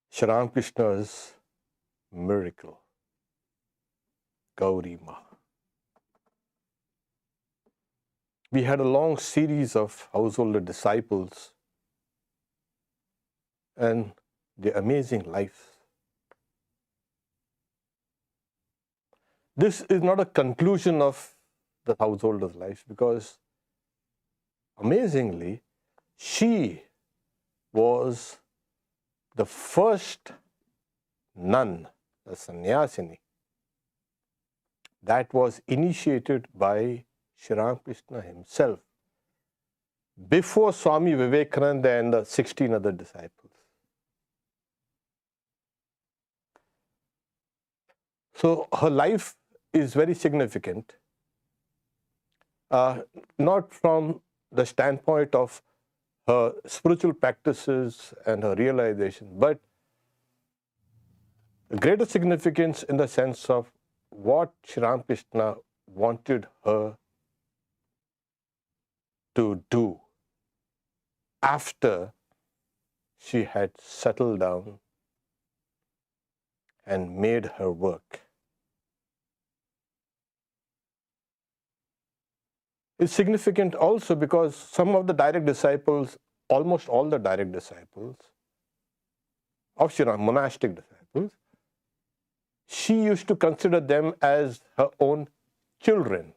Sri Ramakrishna's miracle, Gauri Ma. We had a long series of householder disciples and their amazing lives. This is not a conclusion of the householder's life because, amazingly, she was the first nun, the sannyasini, that was initiated by Sri Ramakrishna himself before Swami Vivekananda and the 16 other disciples. So her life is very significant, not from the standpoint of her spiritual practices and her realization, but the greater significance in the sense of what Sri Ramakrishna wanted her to do after she had settled down and made her work. It's significant also because some of the direct disciples, almost all the direct disciples of Sri Ram, monastic disciples, she used to consider them as her own children,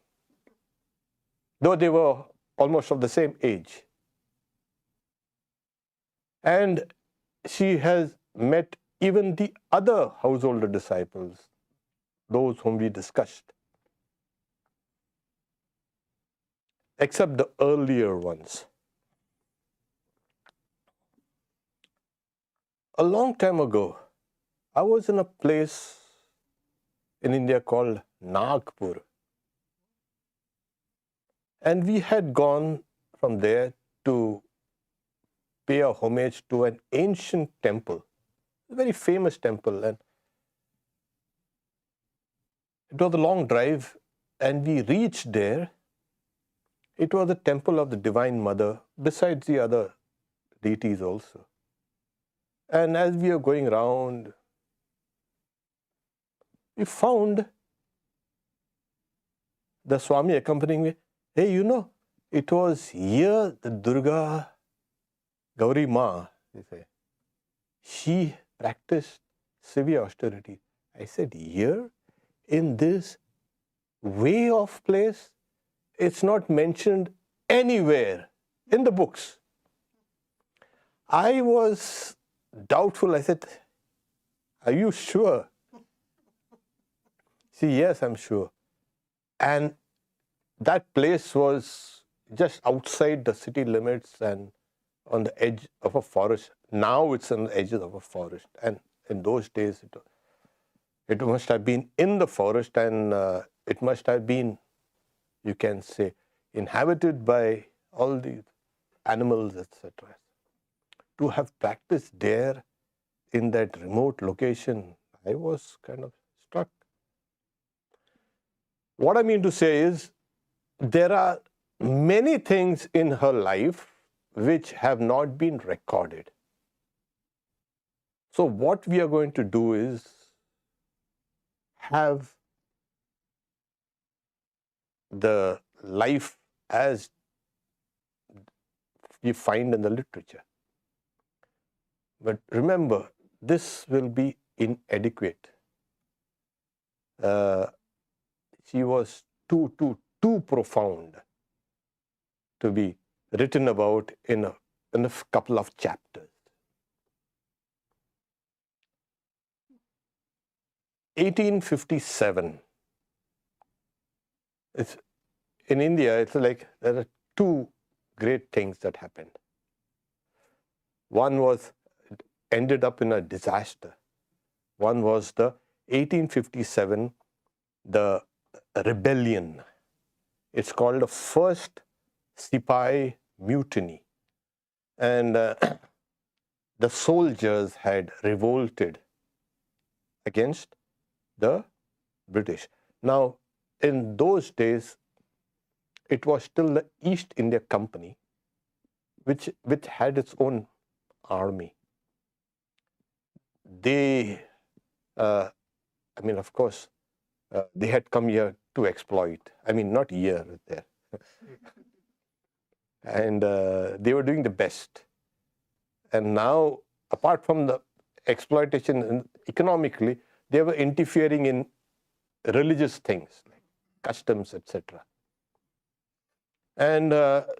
though they were almost of the same age. And she has met even the other householder disciples, those whom we discussed, except the earlier ones. A long time ago, I was in a place in India called Nagpur. And we had gone from there to pay a homage to an ancient temple, a very famous temple. And it was a long drive, and we reached there. It was the temple of the Divine Mother, besides the other deities also. And as we were going around, we found the Swami accompanying me. Hey, it was here the Durga, Gauri Ma, they say, she practiced severe austerity. I said, here, in this way of place, it's not mentioned anywhere in the books. I was doubtful. I said, are you sure? See, yes, I'm sure. And that place was just outside the city limits and on the edge of a forest. Now it's on the edges of a forest. And in those days, it must have been in the forest, and it must have been, you can say, inhabited by all these animals, etc. To have practiced there in that remote location, I was kind of struck. What I mean to say is, there are many things in her life which have not been recorded. So what we are going to do is have the life as we find in the literature. But remember, this will be inadequate. She was too profound to be written about in a couple of chapters. 1857. In India, it's like there are two great things that happened. One was, it ended up in a disaster. One was the 1857, the rebellion. It's called the first Sipahi mutiny. And the soldiers had revolted against the British. Now, in those days, it was still the East India Company, which had its own army. they, I mean, of course, they had come here to exploit. I mean, not here, there. And they were doing the best. And now, apart from the exploitation economically, they were interfering in religious things, like customs, etc. And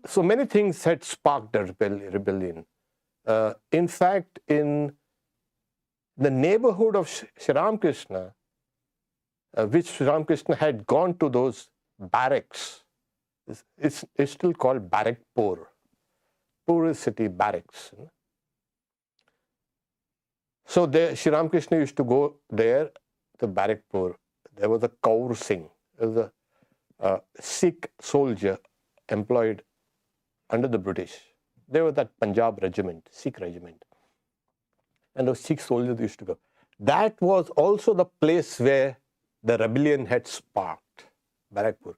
so many things had sparked the rebellion. In fact, in the neighborhood of Sri Ramakrishna, which Sri Ramakrishna had gone to those barracks, it's still called Barrackpur. Pur is city, barracks. So there, Sri Ramakrishna used to go there, to Barrackpur. There was a Kaur Singh. There was a Sikh soldier employed under the British. There was that Punjab regiment, Sikh regiment. And those Sikh soldiers used to go. That was also the place where the rebellion had sparked, Barrackpur.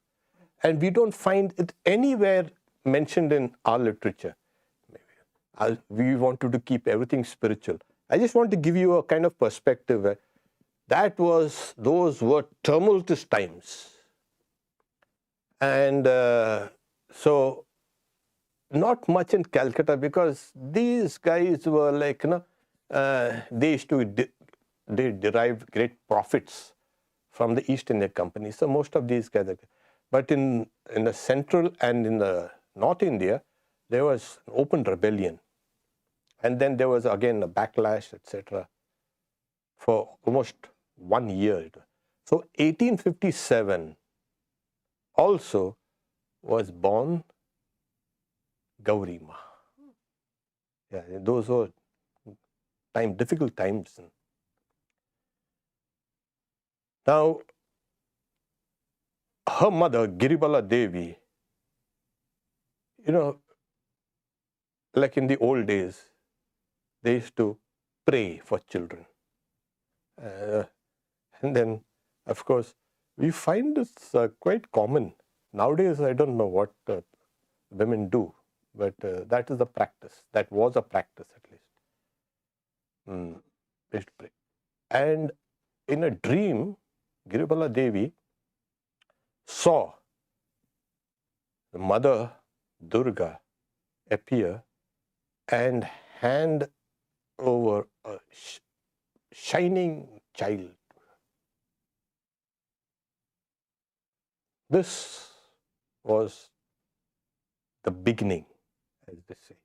And we don't find it anywhere mentioned in our literature. We wanted to keep everything spiritual. I just want to give you a kind of perspective where those were tumultuous times. And so not much in Calcutta, because these guys were like, they used to, they derived great profits from the East India Company. So most of these guys, but in the central and in the North India, there was an open rebellion. And then there was again a backlash, etc., for almost 1 year. So 1857 also was born Gauri Ma. Yeah, those were difficult times. Now, her mother, Giribala Devi, like in the old days, they used to pray for children. And then, of course, we find this quite common. Nowadays, I don't know what women do, but that is a practice. That was a practice, at least. They used to pray. And in a dream, Giribala Devi saw the mother Durga appear and hand over a shining child. This was the beginning, as they say.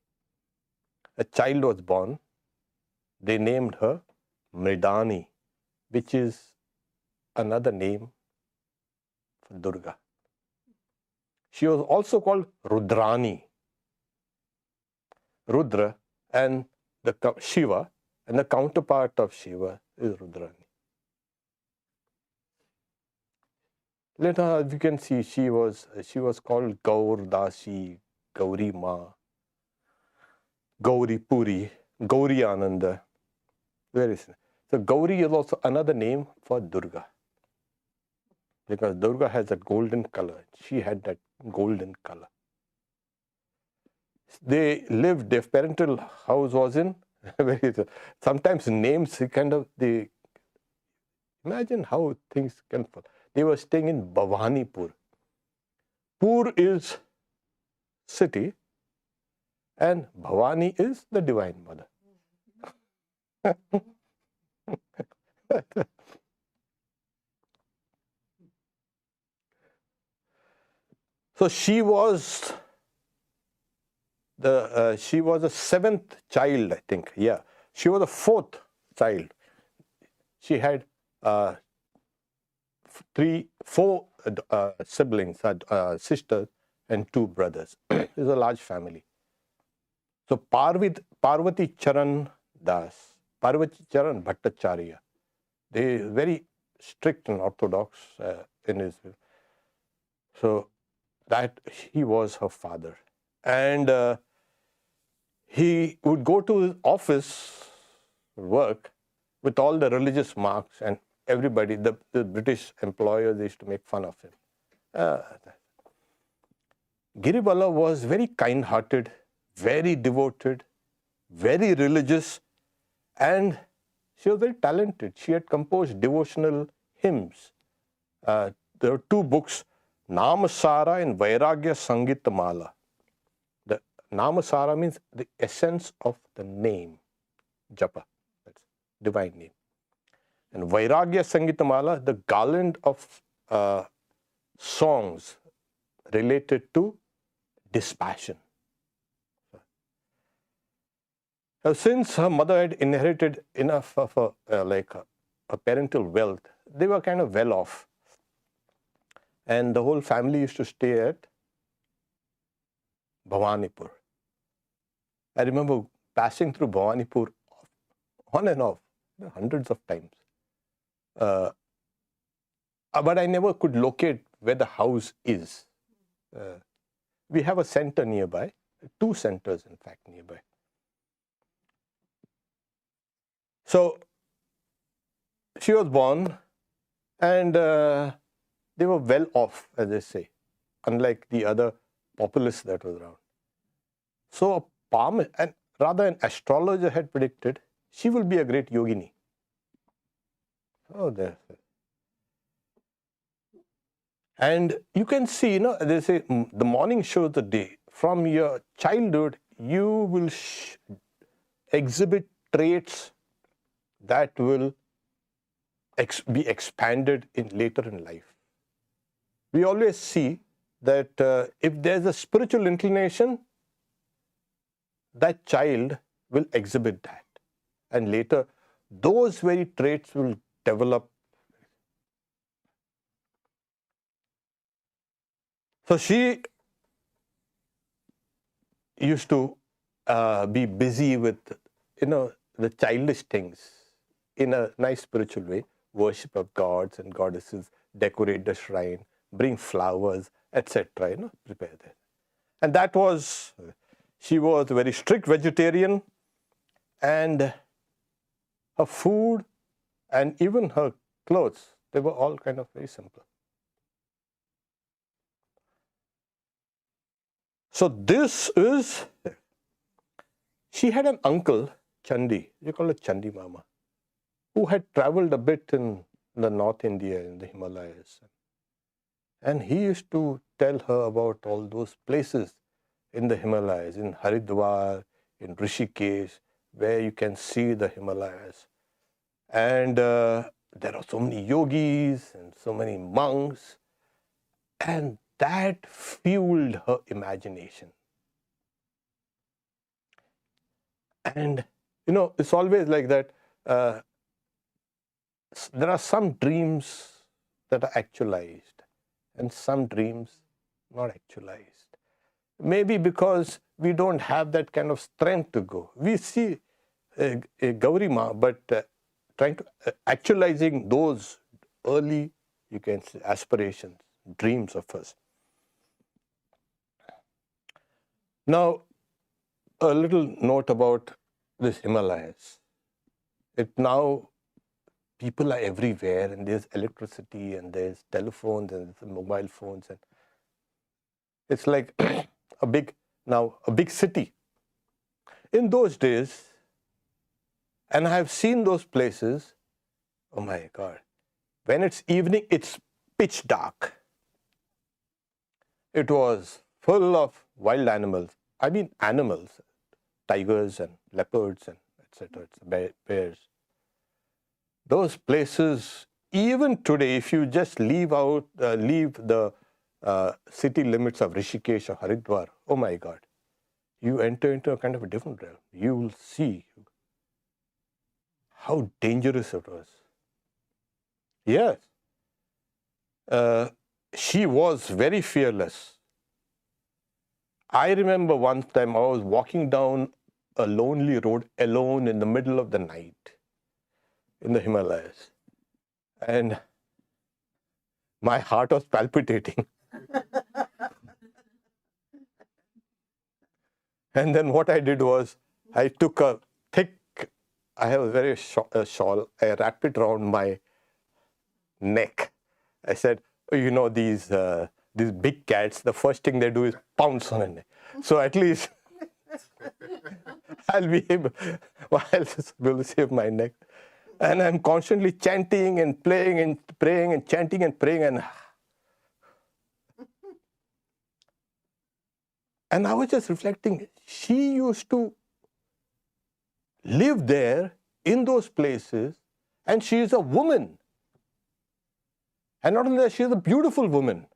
A child was born. They named her Mridani, which is another name for Durga. She was also called Rudrani. Rudra and the Shiva, and the counterpart of Shiva is Rudrani. Later, you can see she was called Gaur Dasi, Gauri Ma, Gauri Puri, Gauri Ananda. So Gauri is also another name for Durga, because Durga has a golden color. She had that golden color. They lived, their parental house was in, sometimes names they imagine how things can fall. They were staying in Bhavanipur. Pur is city and Bhavani is the Divine Mother. So she was the seventh child, I think. Yeah, she was the fourth child. She had four siblings, sisters, and 2 brothers. It was a large family. So Parvati Charan Das, Parvati Charan Bhattacharya, they are very strict and orthodox in his view. So that he was her father. And he would go to his office, work, with all the religious marks, and everybody, the British employers, they used to make fun of him. Giribala was very kind-hearted, very devoted, very religious, and She was very talented. She had composed devotional hymns. There were two books, Namasara and Vairagya Sangita Mala. The Namasara means the essence of the name, Japa, that's divine name. And Vairagya Sangita Mala, the garland of songs related to dispassion. Since her mother had inherited enough of a parental wealth, they were kind of well off. And the whole family used to stay at Bhawanipur. I remember passing through Bhawanipur on and off, hundreds of times. But I never could locate where the house is. We have a center nearby, two centers in fact nearby. So she was born, and they were well off, as they say, unlike the other populace that was around. So a palm, and rather an astrologer had predicted she will be a great yogini. Oh, there. And you can see, they say the morning shows the day. From your childhood, you will exhibit traits that will be expanded later in life. We always see that if there's a spiritual inclination, that child will exhibit that. And later, those very traits will develop. So she used to be busy with, the childish things in a nice spiritual way, worship of gods and goddesses, decorate the shrine, bring flowers, etc., prepare that. And that was, she was a very strict vegetarian, and her food and even her clothes, they were all kind of very simple. So this is, she had an uncle, Chandi, you call it Chandi Mama, who had traveled a bit in the North India, in the Himalayas. And he used to tell her about all those places in the Himalayas, in Haridwar, in Rishikesh, where you can see the Himalayas. And there are so many yogis and so many monks. And that fueled her imagination. And, it's always like that. There are some dreams that are actualized and some dreams not actualized. Maybe because we don't have that kind of strength to go. We see Gauri Ma, but trying to actualizing those early, you can say, aspirations, dreams of us. Now, a little note about this Himalayas. Now, people are everywhere, and there's electricity, and there's telephones, and there's mobile phones, and it's like a big city. In those days, and I have seen those places, oh my God, when it's evening, it's pitch dark. It was full of wild animals. I mean animals, tigers and leopards and etc., bears. Those places, even today, if you just leave the city limits of Rishikesh or Haridwar, oh my God, you enter into a kind of a different realm. You will see how dangerous it was. Yes. She was very fearless. I remember one time I was walking down a lonely road alone in the middle of the night in the Himalayas. And my heart was palpitating. And then what I did was, I took a thick, I have a very shawl, I wrapped it around my neck. I said, these big cats, the first thing they do is pounce on a neck. So at least I'll be able to save my neck. And I'm constantly chanting and playing and praying and chanting and praying. And I was just reflecting, she used to live there in those places, and she is a woman. And not only that, she is a beautiful woman.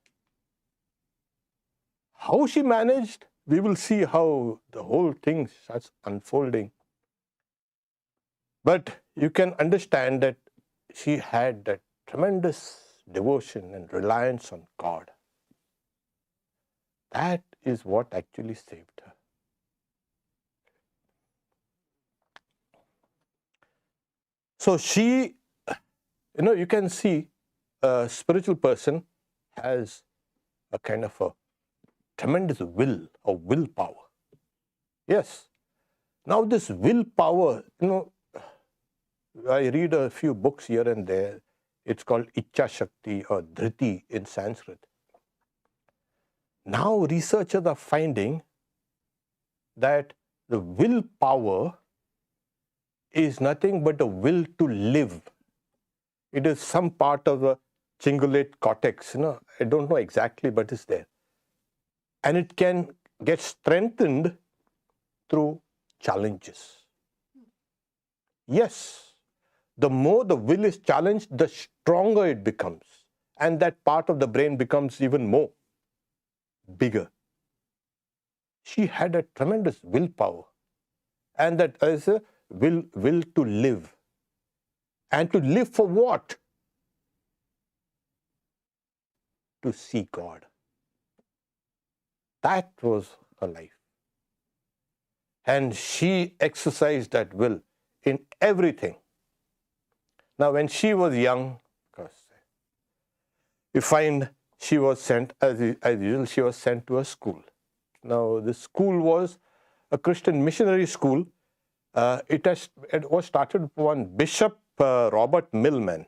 How she managed, we will see how the whole thing starts unfolding. But you can understand that she had that tremendous devotion and reliance on God. That is what actually saved her. So she, you can see a spiritual person has a kind of a tremendous willpower. Yes. Now this willpower, I read a few books here and there. It's called Ichcha Shakti or Dhriti in Sanskrit. Now researchers are finding that the willpower is nothing but a will to live. It is some part of the cingulate cortex. I don't know exactly, but it's there. And it can get strengthened through challenges. Yes, the more the will is challenged, the stronger it becomes. And that part of the brain becomes even more bigger. She had a tremendous willpower. And that is a will to live. And to live for what? To see God. That was her life. And she exercised that will in everything. Now, when she was young, you find she was sent, as usual, she was sent to a school. Now, the school was a Christian missionary school. It was started by one Bishop Robert Millman.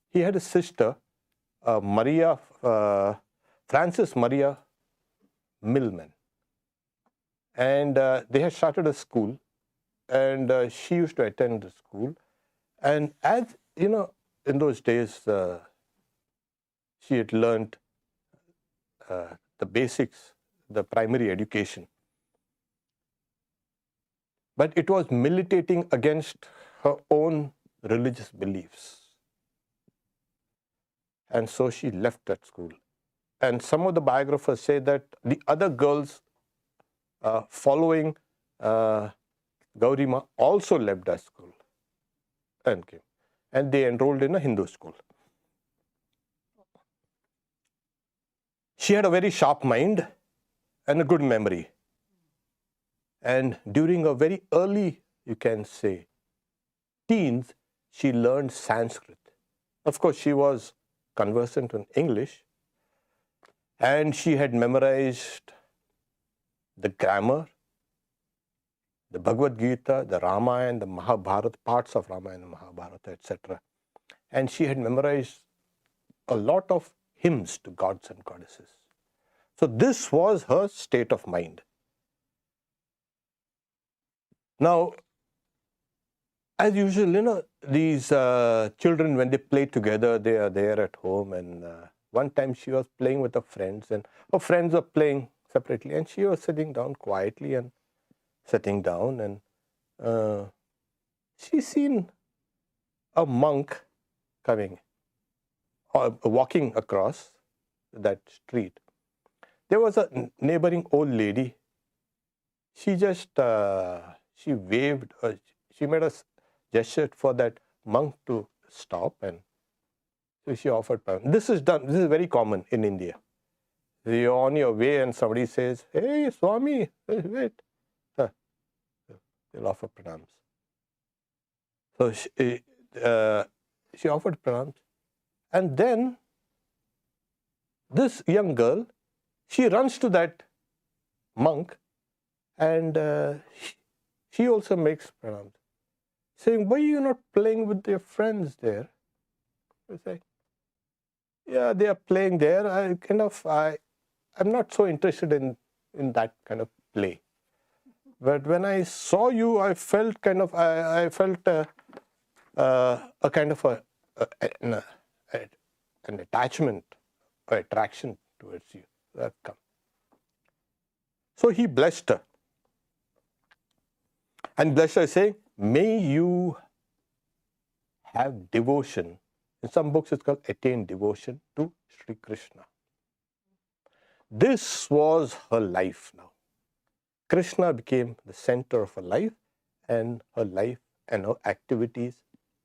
He had a sister, Frances Maria Millman. And they had started a school, and she used to attend the school. And as in those days, she had learned the basics, the primary education. But it was militating against her own religious beliefs. And so she left that school. And some of the biographers say that the other girls following Gauri Ma also left that school and came. And they enrolled in a Hindu school. She had a very sharp mind and a good memory. And during a very early, you can say, teens, she learned Sanskrit. Of course, she was conversant in English, and she had memorized the grammar, the Bhagavad Gita, the Ramayana, the Mahabharata, parts of Ramayana and Mahabharata, etc. And she had memorized a lot of hymns to gods and goddesses. So this was her state of mind. Now, as usual, these children, when they play together, they are there at home. And one time she was playing with her friends, and her friends were playing separately. And she was sitting down quietly and sitting down. And she seen a monk coming, or walking across that street. There was a neighboring old lady. She just, she waved, she made a gesture for that monk to stop, and so she offered permission. This is very common in India. You're on your way and somebody says, "Hey, Swami, wait." They'll offer pranams. So she offered pranams. And then this young girl, she runs to that monk, and she also makes pranams, saying, "Why are you not playing with your friends there?" I say, "Yeah, they are playing there. I'm not so interested in that kind of play. But when I saw you, I felt a kind of an attachment or attraction towards you. Come. So he blessed her. And blessed her, saying, may you have devotion. In some books it's called attain devotion to Sri Krishna. This was her life now. Krishna became the center of her life, and her life and her activities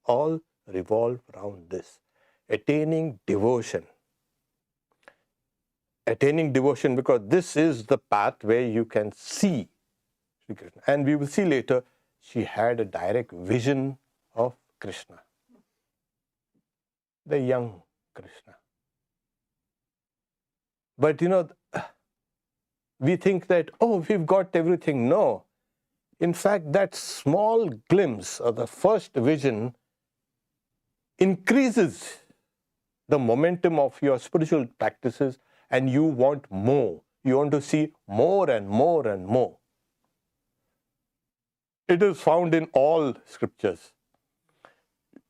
all revolve around this. Attaining devotion. Attaining devotion, because this is the path where you can see Sri Krishna. And we will see later, she had a direct vision of Krishna. The young Krishna. But we think that, oh, we've got everything. No. In fact, that small glimpse of the first vision increases the momentum of your spiritual practices, and you want more. You want to see more and more and more. It is found in all scriptures.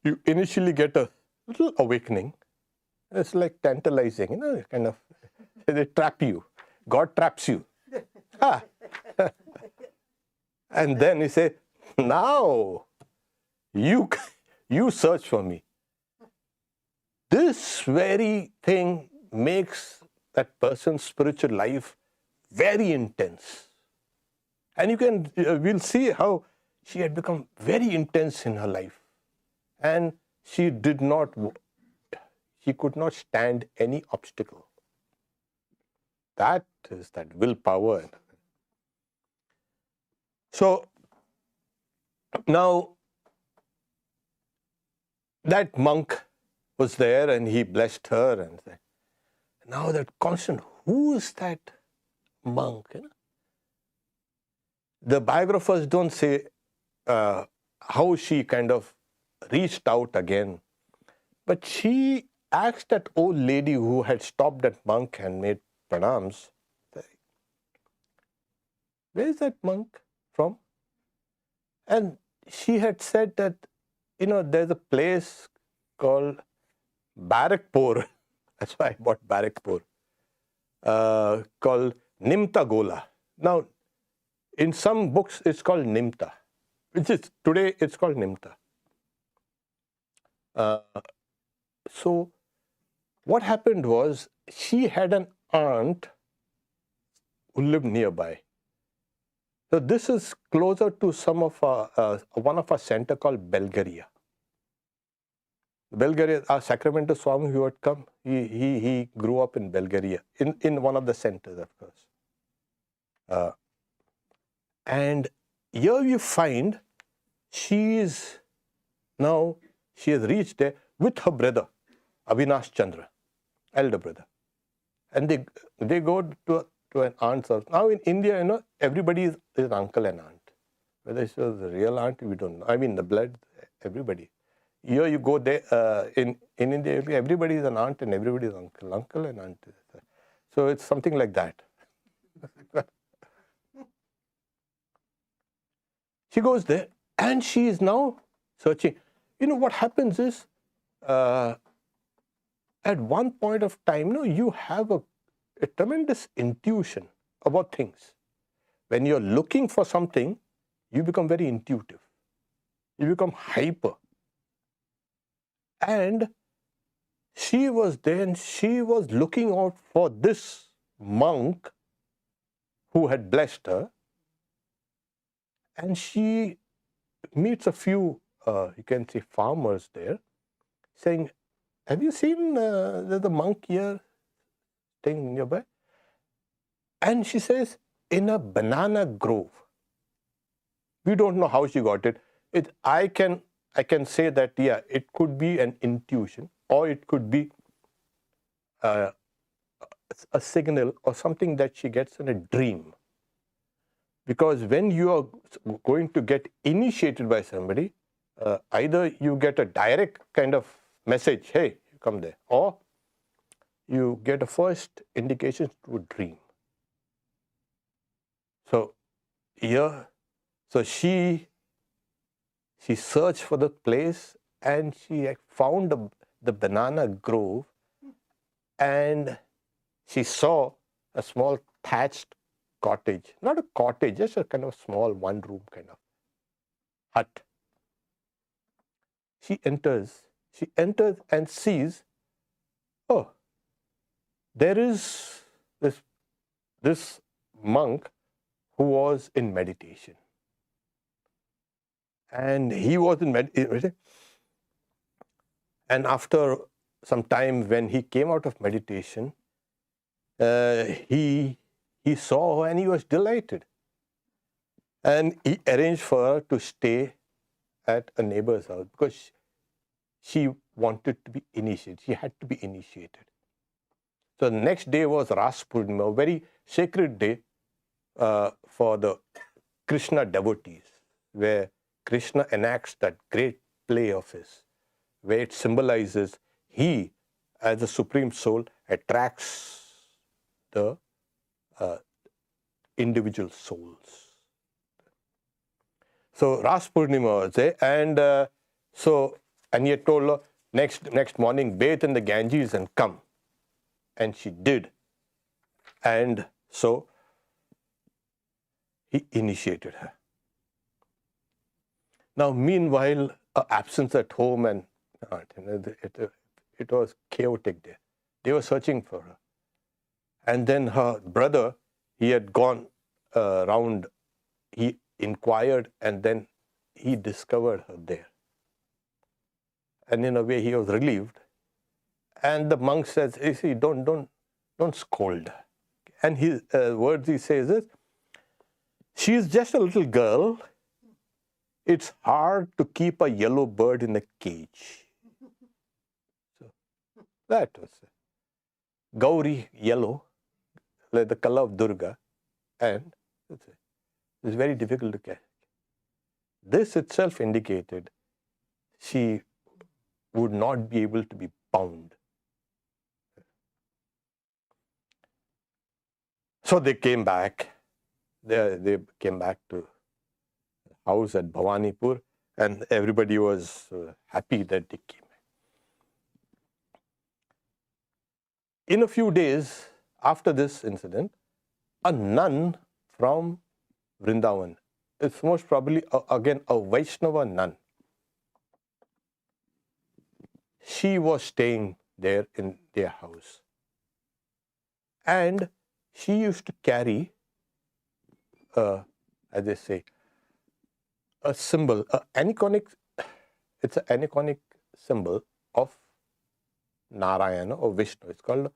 You initially get a little awakening. It's like tantalizing, kind of, they trap you. God traps you. And then he said, now you search for me. This very thing makes that person's spiritual life very intense. And we'll see how she had become very intense in her life. And she could not stand any obstacle. That is that willpower. So now that monk was there, and he blessed her, and said, now that constant, who is that monk? The biographers don't say how she kind of reached out again, but she asked that old lady who had stopped that monk and made pranams, where is that monk from? And she had said that, there's a place called Barakpur. That's why I bought Barakpur. Called Nimta Gola. Now, in some books, it's called Nimta. Today, it's called Nimta. So, what happened was, she had an aunt who lived nearby. So, this is closer to one of our center called Bulgaria. Bulgaria, our Sacramento Swami who had come, he grew up in Bulgaria, in one of the centers, of course. And here you find she has reached there with her brother, Avinash Chandra, elder brother. And they go to an aunt's house. Now in India, everybody is uncle and aunt. Whether it's the real aunt, we don't know. I mean, the blood, everybody. Here you go there, in India, everybody is an aunt and everybody is uncle and aunt. So it's something like that. She goes there and she is now searching. What happens is, at one point of time, you have a tremendous intuition about things. When you're looking for something, you become very intuitive. You become hyper. And she was there and she was looking out for this monk who had blessed her. And she meets a few, you can say, farmers there, saying, have you seen the monk here staying nearby? And she says, in a banana grove. We don't know how she got it. I can say that, yeah, it could be an intuition, or it could be a signal or something that she gets in a dream. Because when you are going to get initiated by somebody, either you get a direct kind of message, hey, come there, or you get a first indication to a dream. So here, she searched for the place and she found the banana grove, and she saw a small thatched cottage, not a cottage, just a kind of small one-room kind of hut. She enters and sees, oh, there is this monk who was in meditation. And he was in meditation. And after some time, when he came out of meditation, he saw her and he was delighted. And he arranged for her to stay at a neighbor's house because she wanted to be initiated. She had to be initiated. So the next day was Ras Purnima, a very sacred day for the Krishna devotees, where Krishna enacts that great play of his, where it symbolizes he, as the Supreme Soul, attracts the individual souls. So Ras Purnima was there, and and he had told her, next morning, bathe in the Ganges and come. And she did. And so he initiated her. Now, meanwhile, absence at home, and it was chaotic there. They were searching for her. And then her brother, he had gone round, he inquired, and then he discovered her there. And in a way, he was relieved. And the monk says, you see, don't scold. And his words he says is, she's just a little girl. It's hard to keep a yellow bird in a cage. So that was it. Gauri, yellow, like the color of Durga, and it's very difficult to catch. This itself indicated she would not be able to be bound. So they came back. They came back to the house at Bhawanipur, and everybody was happy that they came. In a few days after this incident, a nun from Vrindavan, it's most probably again a Vaishnava nun, she was staying there in their house. And she used to carry, as they say, a symbol, it's an aniconic symbol of Narayana or Vishnu. It's called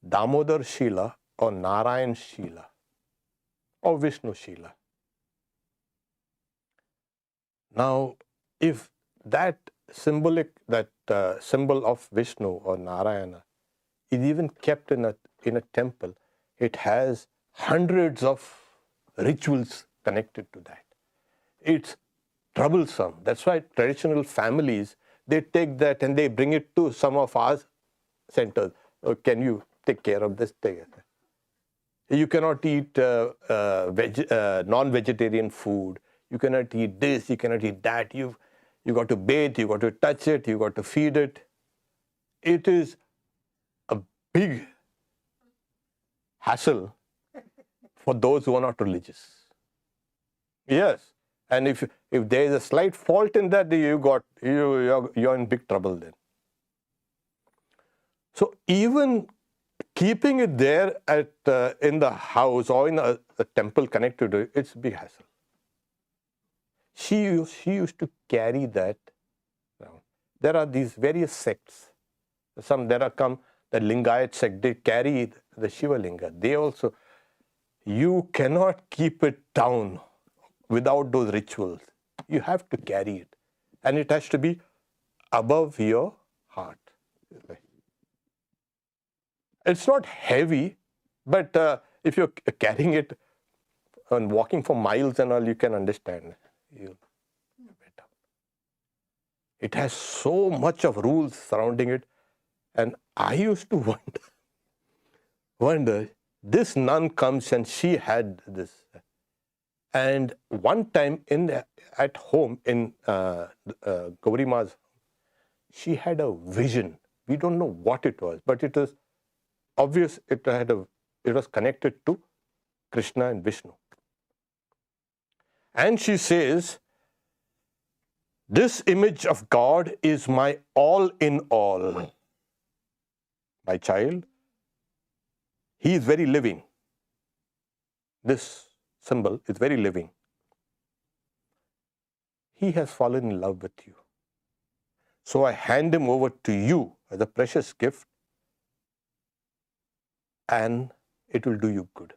Damodar Shila or Narayan Shila or Vishnu Shila. Now, if that symbol of Vishnu or Narayana is even kept in a temple, it has hundreds of rituals connected to that. It's troublesome. That's why traditional families, they take that and they bring it to some of our centers. Oh, can you take care of this thing? You cannot eat non-vegetarian food. You cannot eat this, you cannot eat that. You got to bathe, you got to touch it, you got to feed it. It is a big hassle for those who are not religious. Yes, and if there is a slight fault in that, you're in big trouble then. So even keeping it there in the house or in a temple connected to it, it's a big hassle. She used to carry that around. There are these various sects. The Lingayat sect, they carry the Shiva Linga. They also, you cannot keep it down without those rituals. You have to carry it. And it has to be above your heart. It's not heavy, but if you're carrying it and walking for miles and all, you can understand. It has so much of rules surrounding it. And I used to wonder, this nun comes and she had this. And one time at home in Gauri Ma's, she had a vision. We don't know what it was, but it is obvious it was connected to Krishna and Vishnu. And she says, this image of God is my all in all. My child, he is very living. This symbol is very living. He has fallen in love with you. So I hand him over to you as a precious gift, and it will do you good.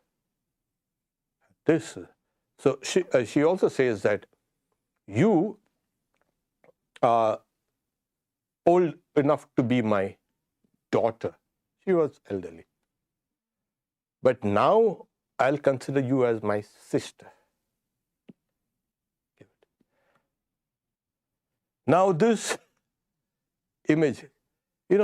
So she also says that you are old enough to be my daughter. She was elderly. But now I'll consider you as my sister. Now this image, we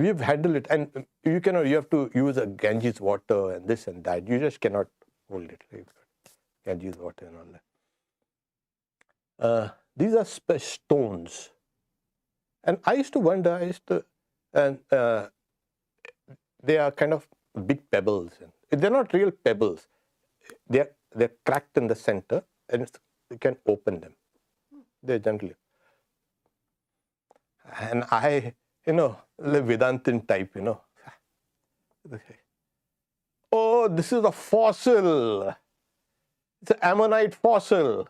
have handled it, and you have to use a Ganges water and this and that. You just cannot hold it. Right? Ganges water and all that. These are special stones. And I used to wonder, they are kind of big pebbles. They're not real pebbles. They're cracked in the center, and you can open them. They're gently. And I, the Vedantin type, Oh, this is a fossil. It's an ammonite fossil.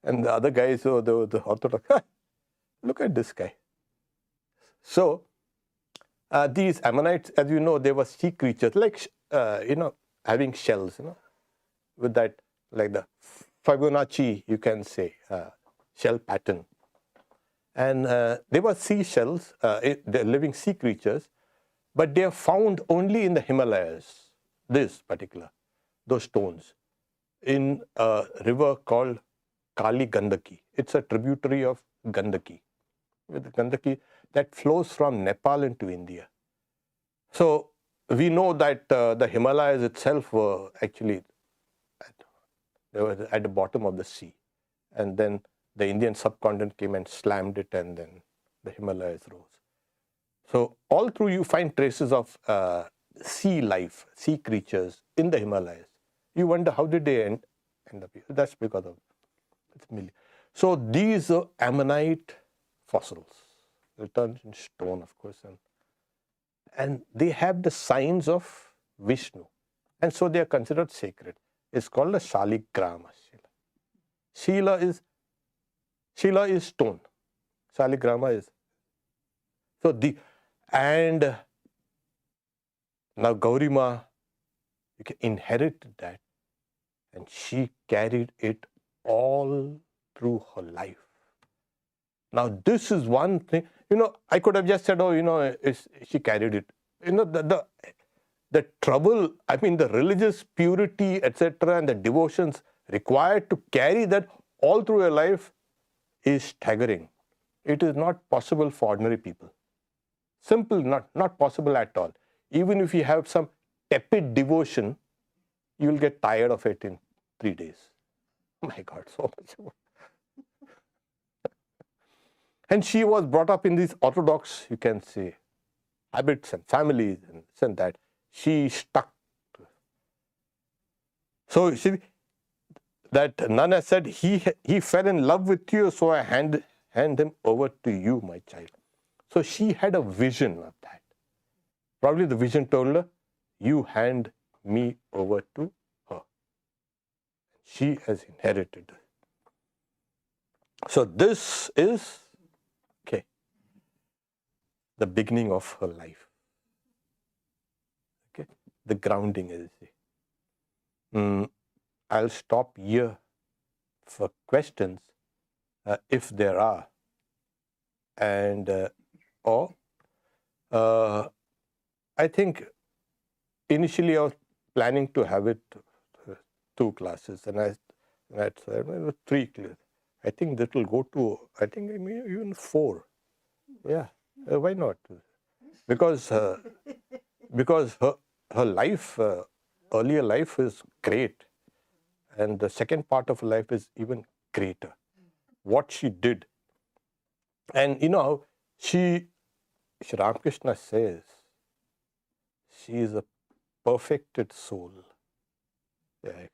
And the other guys, the orthodox, look at this guy. So, these ammonites, as you know, they were sea creatures, like, having shells, with that, like the Fibonacci, you can say, shell pattern. And they were sea shells, they're living sea creatures, but they are found only in the Himalayas, those stones, in a river called Kali Gandaki. It's a tributary of Gandaki. With Gandaki that flows from Nepal into India. So we know that the Himalayas itself were actually at the bottom of the sea, and then the Indian subcontinent came and slammed it, and then the Himalayas rose. So all through you find traces of sea life, sea creatures in the Himalayas. You wonder how did they end up here? That's because of it. So these are ammonite fossils, returned in stone, of course, and they have the signs of Vishnu, and so they are considered sacred. It's called a Shalagrama. Shila is stone. Shalagrama is. So and now Gauri Ma inherited that, and she carried it all through her life. Now this is one thing, I could have just said, she carried it. The trouble, the religious purity, etc., and the devotions required to carry that all through your life is staggering. It is not possible for ordinary people. Simple, not possible at all. Even if you have some tepid devotion, you will get tired of it in 3 days. My God, so much. And she was brought up in these orthodox, you can say, habits and families and this and that. She stuck to it. So that Nana said, he fell in love with you, so I hand him over to you, my child. So she had a vision of that. Probably the vision told her, you hand me over to her. She has inherited. So this is the beginning of her life. The grounding, as you say. I'll stop here for questions, if there are. And I think initially I was planning to have it 2 classes, and I said 3 classes. I think that will go to, even 4. Yeah, why not? Because her life, earlier life is great, and the second part of her life is even greater. What she did And you know, Sri Ramakrishna says she is a perfected soul. Yeah,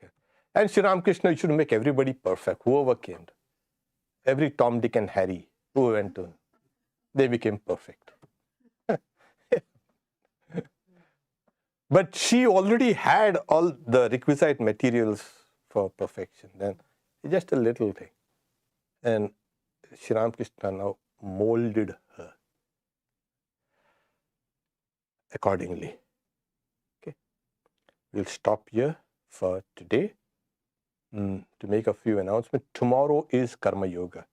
and Sri Ramakrishna, you should make everybody perfect, whoever came. Every Tom, Dick, and Harry who went to, they became perfect. But she already had all the requisite materials for perfection. Then just a little thing. And Sri Ramakrishna now molded her accordingly. Okay. We'll stop here for today. To make a few announcements. Tomorrow is Karma Yoga.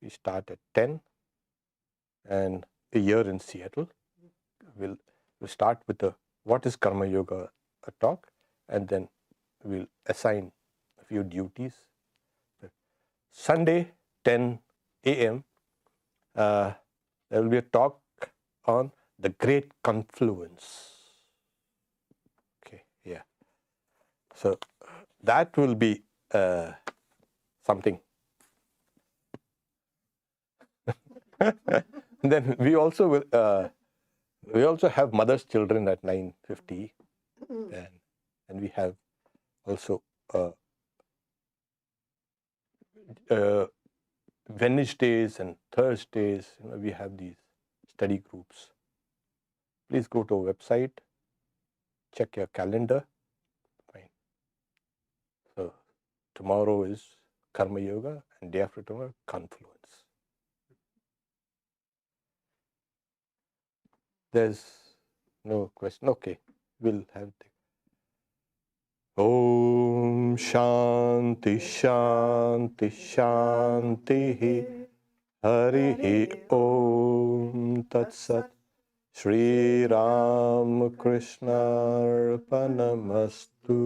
We start at 10 and here in Seattle. We'll start with the what is Karma Yoga a talk, and then we'll assign a few duties. Sunday, 10 a.m., there will be a talk on the Great Confluence. Okay, yeah. So that will be something. Then we also will. We also have Mother's Children at 9:50, and we have also Wednesdays and Thursdays. We have these study groups. Please go to our website, check your calendar. Fine. So tomorrow is Karma Yoga, and day after tomorrow, Confluence. There's no question. Okay, we'll have the Om Shanti Shanti Shanti Hari Om Tat Sat Sri Ramakrishna Arpanamastu.